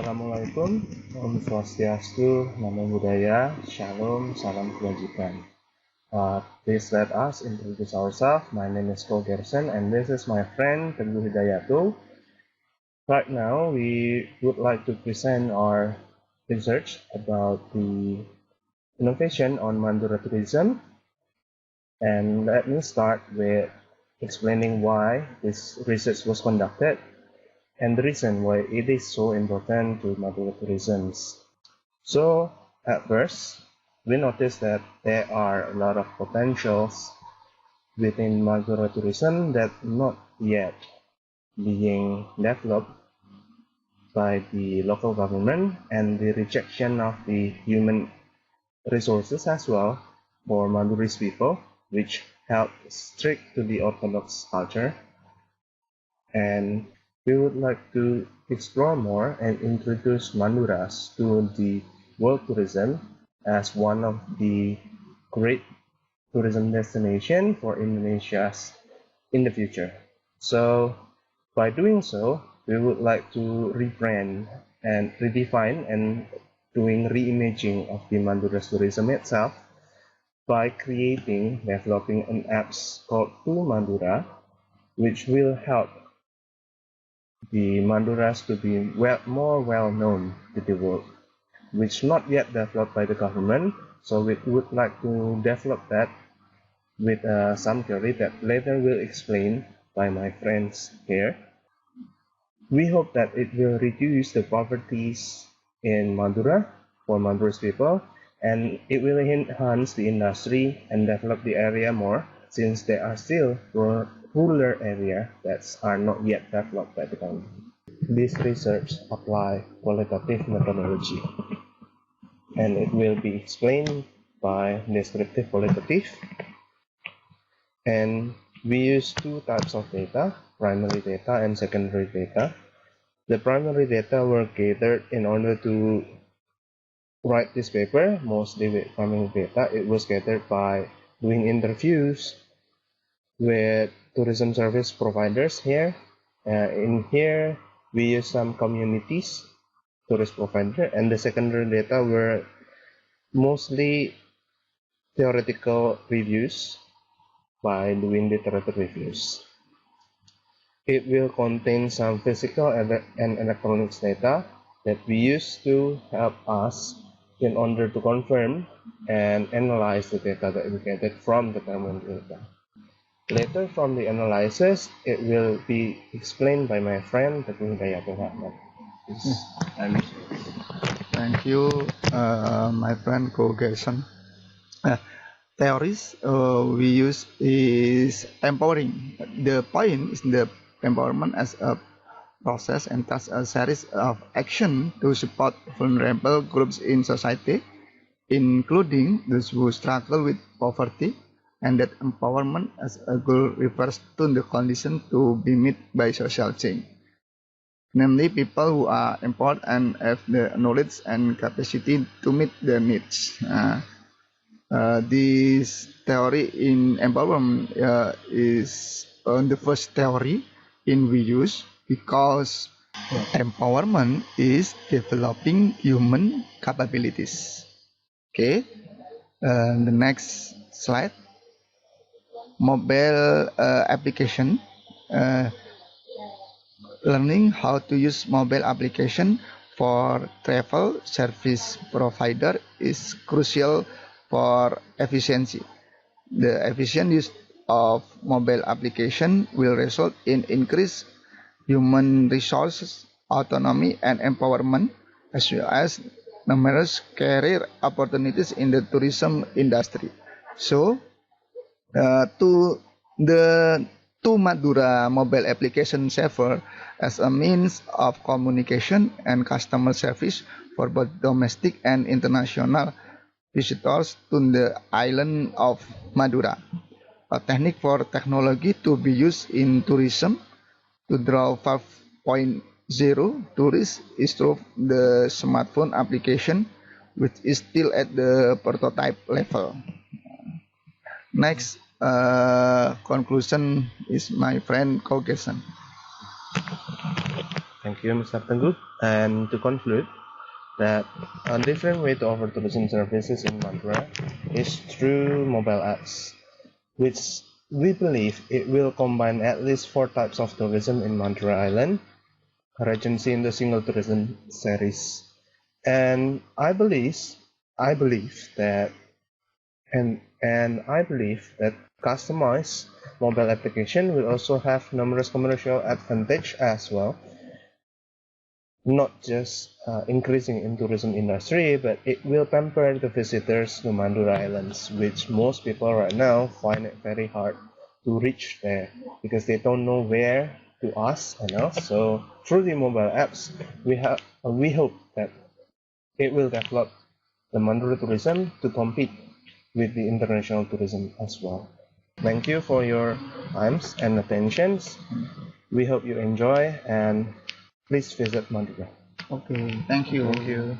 Assalamualaikum, Om Swastiastu, Namo Buddhaya, Shalom, Salam Kebajikan. Please let us introduce ourselves. My name is Gerson and this is my friend Teguh Hidayatul. Right now, we would like to present our research about the innovation on Mandura tourism. And let me start with explaining why this research was conducted and the reason why it is so important to Mandura tourism. So at first, we noticed that there are a lot of potentials within Mandura tourism that not yet being developed by the local government, and the rejection of the human resources as well for Madurese people, which held strict to the Orthodox culture. And we would like to explore more and introduce Maduras to the world tourism as one of the great tourism destination for Indonesia in the future. So by doing so, we would like to rebrand and redefine and doing reimaging of the Maduras tourism itself by developing an app called To Madura, which will help the Maduras to be more well known to the world, which not yet developed by the government. So we would like to develop that with some theory that later will explain by my friends here. We hope that it will reduce the poverty in Madura for Madura's people, and it will enhance the industry and develop the area more, since there are still rural areas that are not yet developed by the government. This research applies qualitative methodology, and it will be explained by descriptive qualitative. And we use two types of data, primary data and secondary data. The primary data were gathered in order to write this paper, mostly with primary data. It was gathered by doing interviews with tourism service providers here. In here, we use some communities, tourist provider, and the secondary data were mostly theoretical reviews by doing literature reviews. It will contain some physical and electronics data that we use to help us in order to confirm and analyze the data that we get from the primary data. Later, from the analysis, it will be explained by my friend Teguh Hidayatul. Thank you, my friend Gerson. Theories we use is empowering. The point is the empowerment as a process and thus a series of action to support vulnerable groups in society, including those who struggle with poverty, and that empowerment as a goal refers to the condition to be met by social change, namely people who are empowered and have the knowledge and capacity to meet their needs. This theory in empowerment is the first theory in we use, because empowerment is developing human capabilities. Okay, the next slide. Mobile application. Learning how to use mobile application for travel service provider is crucial for efficiency. The efficient use of mobile application will result in increased human resources, autonomy, and empowerment, as well as numerous career opportunities in the tourism industry. So, to the To Madura mobile application server as a means of communication and customer service for both domestic and international visitors to the island of Madura. A technique for technology to be used in tourism to draw 5.0 tourists is through the smartphone application, which is still at the prototype level. Next, conclusion is my friend Gerson. Thank you, Mr. Teguh. And to conclude, that a different way to offer tourism services in Madura is through mobile apps, which we believe it will combine at least four types of tourism in Madura Island, a regency in the single tourism series. And I believe that I believe that customized mobile application will also have numerous commercial advantage as well, not just increasing in tourism industry, but it will pamper the visitors to Mandura Islands, which most people right now find it very hard to reach there because they don't know where to ask. So through the mobile apps, we hope that it will develop the Mandura tourism to compete with the international tourism as well. Thank you for your times and attentions. We hope you enjoy and please visit Mandura. Okay, thank you. Thank you.